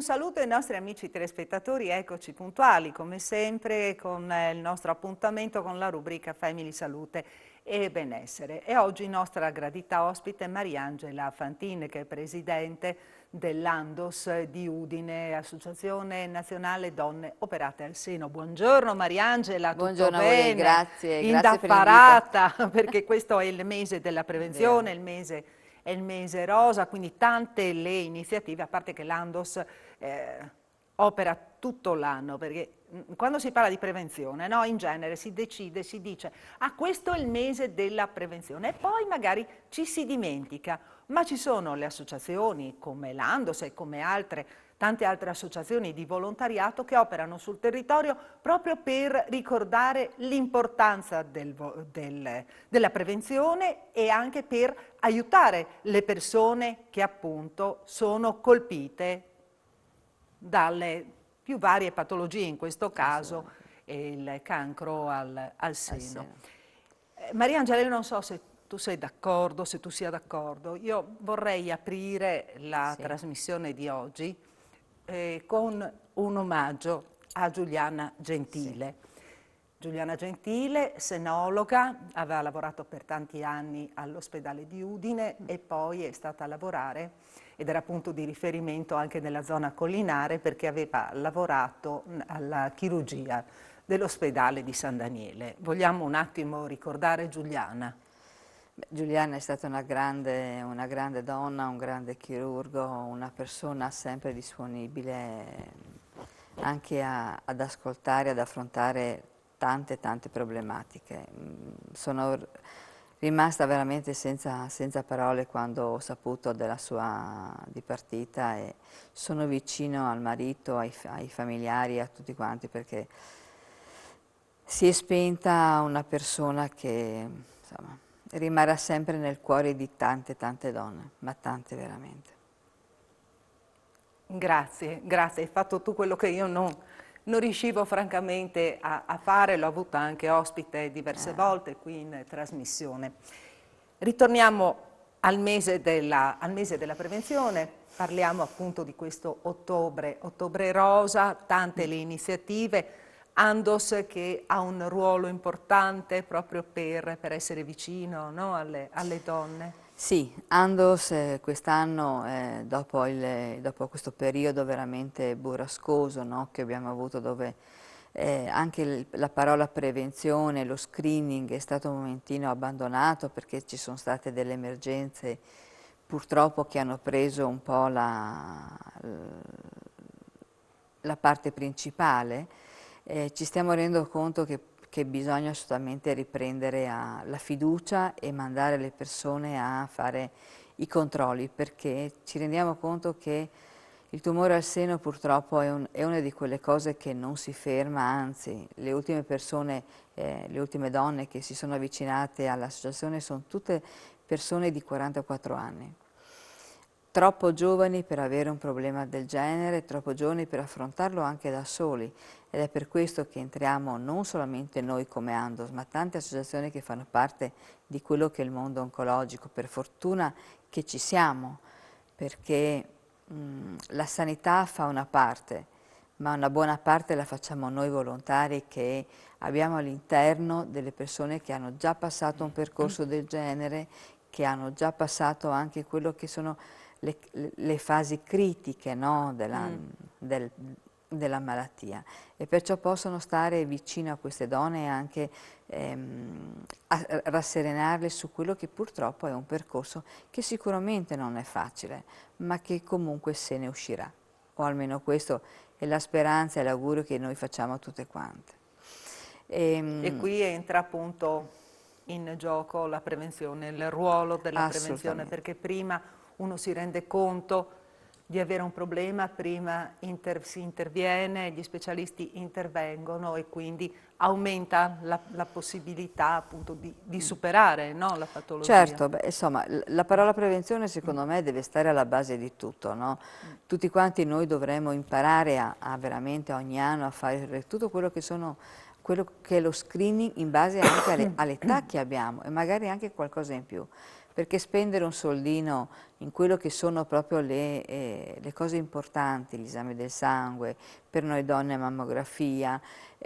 Un saluto ai nostri amici telespettatori, eccoci puntuali come sempre con il nostro appuntamento con la rubrica Family Salute e Benessere. E oggi nostra gradita ospite è Mariangela Fantin, che è presidente dell'Andos di Udine, Associazione Nazionale Donne Operate al Seno. Buongiorno Mariangela, tutto Buongiorno a voi, bene? grazie per l'invito. Indaffarata, perché questo è il mese della Vero. prevenzione, è il mese rosa, quindi tante le iniziative, a parte che l'Andos opera tutto l'anno, perché quando si parla di prevenzione, no, in genere si decide, si dice, ah, questo è il mese della prevenzione, e poi magari ci si dimentica, ma ci sono le associazioni come l'Andos e come tante altre associazioni di volontariato che operano sul territorio proprio per ricordare l'importanza della prevenzione e anche per aiutare le persone che appunto sono colpite dalle più varie patologie, in questo caso il cancro al seno. Seno. Mariangela, io non so se tu sei d'accordo, se tu sia d'accordo, io vorrei aprire la Sì. trasmissione di oggi con un omaggio a Giuliana Sì. Gentile. Giuliana Gentile, senologa, aveva lavorato per tanti anni all'ospedale di Udine e poi è stata a lavorare ed era punto di riferimento anche nella zona collinare perché aveva lavorato alla chirurgia dell'ospedale di San Daniele. Vogliamo un attimo ricordare Giuliana? Giuliana è stata una grande donna, un grande chirurgo, una persona sempre disponibile anche ad ascoltare, ad affrontare tante problematiche. Sono rimasta veramente senza parole quando ho saputo della sua dipartita e sono vicino al marito, ai familiari, a tutti quanti perché si è spenta una persona che insomma, rimarrà sempre nel cuore di tante donne, ma tante veramente. Grazie, grazie, hai fatto tu quello che io non riuscivo francamente a fare, l'ho avuta anche ospite diverse volte qui in trasmissione. Ritorniamo al mese della prevenzione, parliamo appunto di questo ottobre rosa, tante le iniziative, Andos che ha un ruolo importante proprio per essere vicino, no, alle donne. Sì, Andos quest'anno, dopo questo periodo veramente burrascoso, no, che abbiamo avuto dove anche la parola prevenzione, lo screening è stato un momentino abbandonato perché ci sono state delle emergenze purtroppo che hanno preso un po' la parte principale, ci stiamo rendendo conto che bisogna assolutamente riprendere la fiducia e mandare le persone a fare i controlli perché ci rendiamo conto che il tumore al seno purtroppo è una di quelle cose che non si ferma, anzi le ultime persone, le ultime donne che si sono avvicinate all'associazione sono tutte persone di 44 anni. Troppo giovani per avere un problema del genere, troppo giovani per affrontarlo anche da soli ed è per questo che entriamo non solamente noi come Andos, ma tante associazioni che fanno parte di quello che è il mondo oncologico. Per fortuna che ci siamo, perché la sanità fa una parte, ma una buona parte la facciamo noi volontari che abbiamo all'interno delle persone che hanno già passato un percorso del genere, che hanno già passato anche quello che sono le fasi critiche, no, della malattia e perciò possono stare vicino a queste donne e anche rasserenarle su quello che purtroppo è un percorso che sicuramente non è facile, ma che comunque se ne uscirà, o almeno questo è la speranza e l'augurio che noi facciamo a tutte quante. E qui entra appunto in gioco la prevenzione, il ruolo della prevenzione, Assolutamente. perché prima uno si rende conto di avere un problema, prima si interviene, gli specialisti intervengono e quindi aumenta la possibilità appunto di superare, no, la patologia. Certo, beh, insomma, la parola prevenzione secondo me deve stare alla base di tutto, no? Tutti quanti noi dovremmo imparare a veramente ogni anno a fare tutto quello quello che è lo screening in base anche all'età che abbiamo e magari anche qualcosa in più. perché spendere un soldino in quello che sono proprio le cose importanti, gli esami del sangue, per noi donne mammografia,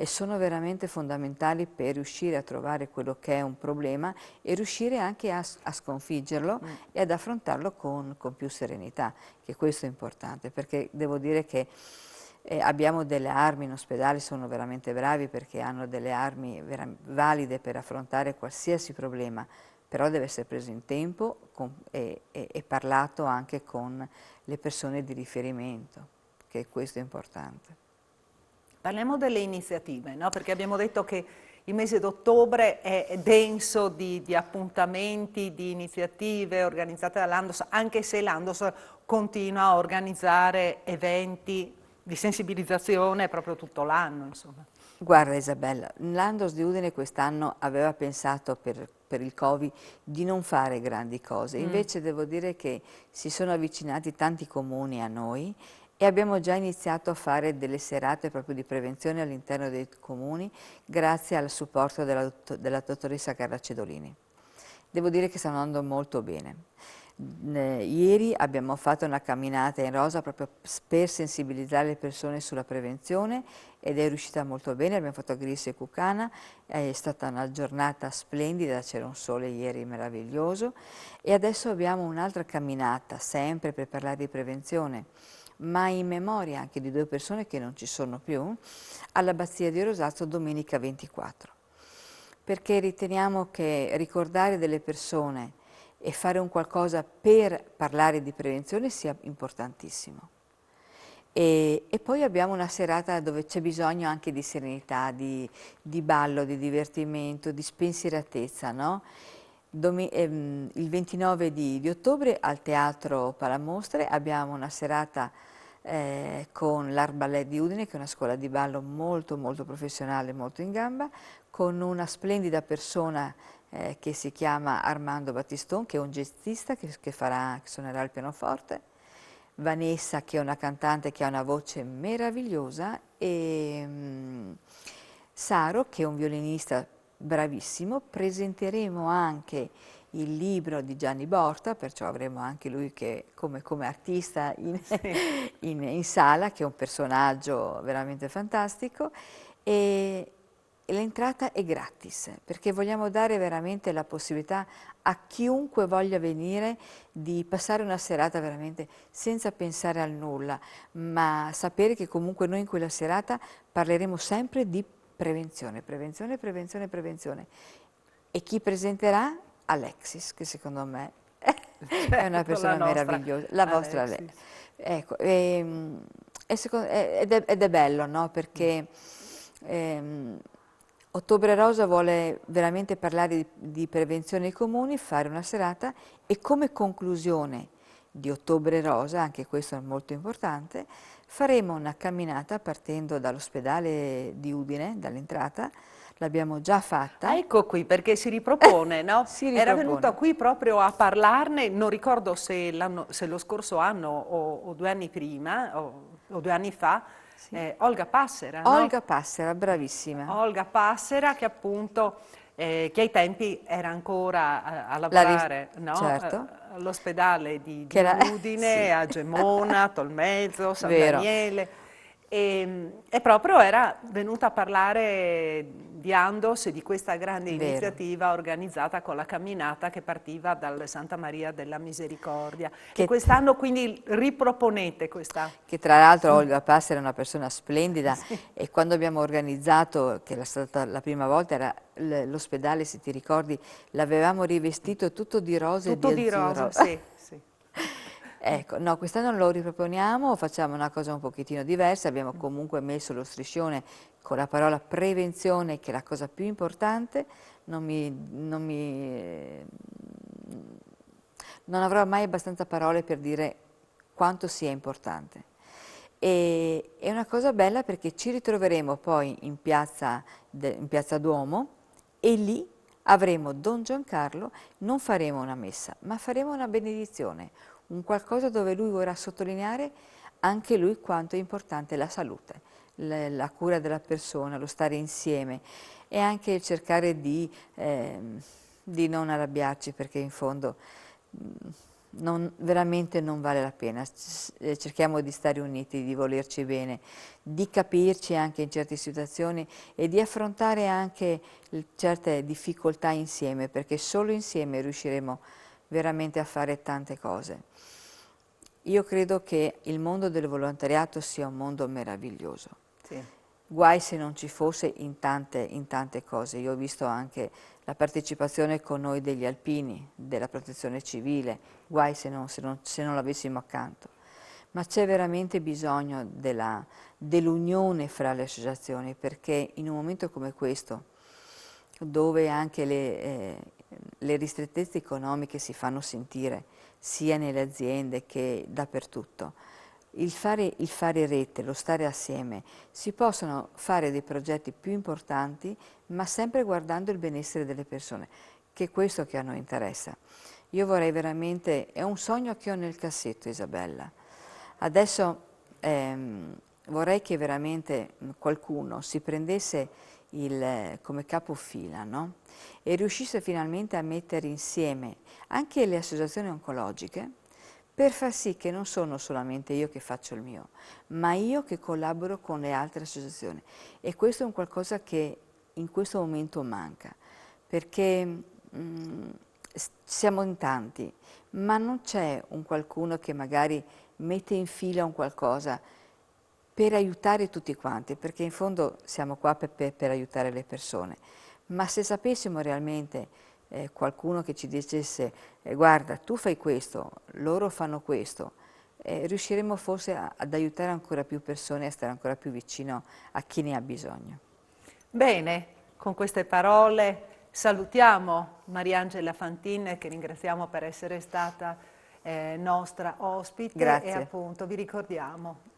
sono veramente fondamentali per riuscire a trovare quello che è un problema e riuscire anche a sconfiggerlo e ad affrontarlo con più serenità, che questo è importante, perché devo dire che abbiamo delle armi in ospedale, sono veramente bravi perché hanno delle armi valide per affrontare qualsiasi problema, però deve essere preso in tempo e parlato anche con le persone di riferimento, che questo è importante. Parliamo delle iniziative, no? Perché abbiamo detto che il mese d'ottobre è denso di appuntamenti, di iniziative organizzate dall'Andos, anche se l'Andos continua a organizzare eventi di sensibilizzazione proprio tutto l'anno, insomma. Guarda Isabella, l'Andos di Udine quest'anno aveva pensato per il Covid di non fare grandi cose, invece devo dire che si sono avvicinati tanti comuni a noi e abbiamo già iniziato a fare delle serate proprio di prevenzione all'interno dei comuni grazie al supporto della dottoressa Carla Cedolini. Devo dire che sta andando molto bene. Ieri abbiamo fatto una camminata in rosa proprio per sensibilizzare le persone sulla prevenzione ed è riuscita molto bene, abbiamo fatto a Grisso e Cucana, è stata una giornata splendida, c'era un sole ieri meraviglioso e adesso abbiamo un'altra camminata, sempre per parlare di prevenzione, ma in memoria anche di due persone che non ci sono più, all'Abbazia di Rosazzo domenica 24, perché riteniamo che ricordare delle persone e fare un qualcosa per parlare di prevenzione sia importantissimo. E poi abbiamo una serata dove c'è bisogno anche di serenità, di ballo, di divertimento, di spensieratezza, no? Il 29 di ottobre al Teatro Palamostre abbiamo una serata con l'Art Ballet di Udine, che è una scuola di ballo molto molto professionale, molto in gamba, con una splendida persona che si chiama Armando Battiston, che è un jazzista che suonerà il pianoforte, Vanessa che è una cantante che ha una voce meravigliosa e Saro che è un violinista bravissimo. Presenteremo anche il libro di Gianni Borta, perciò avremo anche lui che come artista in sala, che è un personaggio veramente fantastico e l'entrata è gratis, perché vogliamo dare veramente la possibilità a chiunque voglia venire di passare una serata veramente senza pensare al nulla, ma sapere che comunque noi in quella serata parleremo sempre di prevenzione, prevenzione, prevenzione, prevenzione. E chi presenterà? Alexis, che secondo me è una Certo, la persona nostra meravigliosa, la vostra lei. Alexis. Ecco, ed è bello, no? Perché Ottobre Rosa vuole veramente parlare di prevenzione ai comuni, fare una serata e come conclusione di Ottobre Rosa, anche questo è molto importante, faremo una camminata partendo dall'ospedale di Udine, dall'entrata, l'abbiamo già Ah, fatta, ecco qui, perché si ripropone, no? si Era venuta ripropone. qui proprio a parlarne, non ricordo se, se lo scorso anno o 2 anni prima, o 2 anni fa, Sì. Olga Passera, no? Olga Passera, bravissima. Olga Passera che appunto, che ai tempi era ancora a La ris- lavorare, no? certo, All'ospedale che di era, Udine, sì, a Gemona, Tolmezzo, San vero. Daniele. E proprio era venuta a parlare di Andos e di questa grande Vero. iniziativa organizzata con la camminata che partiva dal Santa Maria della Misericordia. E Che, quest'anno quindi riproponete questa... che tra l'altro Olga Passera è una persona splendida Sì, e quando abbiamo organizzato, che era stata la prima volta, era l'ospedale, se ti ricordi, l'avevamo rivestito tutto di rosa e di tutto di rosa, azzurro. sì, sì. Ecco, no, quest'anno lo riproponiamo, facciamo una cosa un pochettino diversa, abbiamo comunque messo lo striscione con la parola prevenzione, che è la cosa più importante, non avrò mai abbastanza parole per dire quanto sia importante. E è una cosa bella perché ci ritroveremo poi in piazza Duomo e lì avremo Don Giancarlo, non faremo una messa, ma faremo una benedizione, un qualcosa dove lui vorrà sottolineare anche lui quanto è importante la salute, la cura della persona, lo stare insieme e anche il cercare di di non arrabbiarci, perché in fondo veramente non vale la pena. Cerchiamo di stare uniti, di volerci bene, di capirci anche in certe situazioni e di affrontare anche certe difficoltà insieme, perché solo insieme riusciremo veramente a fare tante cose. Io credo che il mondo del volontariato sia un mondo meraviglioso. Sì. Guai se non ci fosse in tante cose. Io ho visto anche la partecipazione con noi degli alpini, della protezione civile, guai se non l'avessimo accanto. Ma c'è veramente bisogno dell'unione fra le associazioni, perché in un momento come questo, dove anche le ristrettezze economiche si fanno sentire, sia nelle aziende che dappertutto, il fare rete, lo stare assieme, si possono fare dei progetti più importanti, ma sempre guardando il benessere delle persone, che è questo che a noi interessa. Io vorrei veramente, è un sogno che ho nel cassetto, Isabella. Adesso vorrei che veramente qualcuno si prendesse come capofila, no? E riuscisse finalmente a mettere insieme anche le associazioni oncologiche, per far sì che non sono solamente io che faccio il mio, ma io che collaboro con le altre associazioni. E questo è un qualcosa che in questo momento manca, perché siamo in tanti, ma non c'è un qualcuno che magari mette in fila un qualcosa per aiutare tutti quanti, perché in fondo siamo qua per aiutare le persone. Ma se sapessimo realmente qualcuno che ci dicesse guarda, tu fai questo, loro fanno questo, riusciremo forse ad aiutare ancora più persone e a stare ancora più vicino a chi ne ha bisogno. Bene, con queste parole salutiamo Mariangela Fantin, che ringraziamo per essere stata nostra ospite, e Grazie. appunto vi ricordiamo,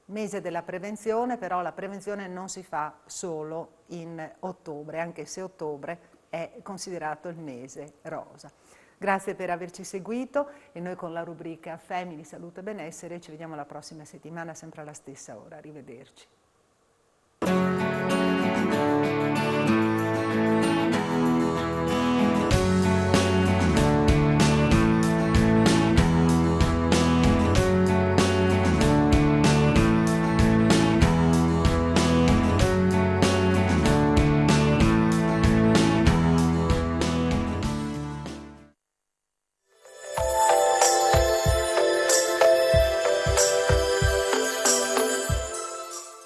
mese della prevenzione, però la prevenzione non si fa solo in ottobre, anche se ottobre è considerato il mese rosa. Grazie per averci seguito e noi con la rubrica Family, Salute e Benessere ci vediamo la prossima settimana sempre alla stessa ora. Arrivederci.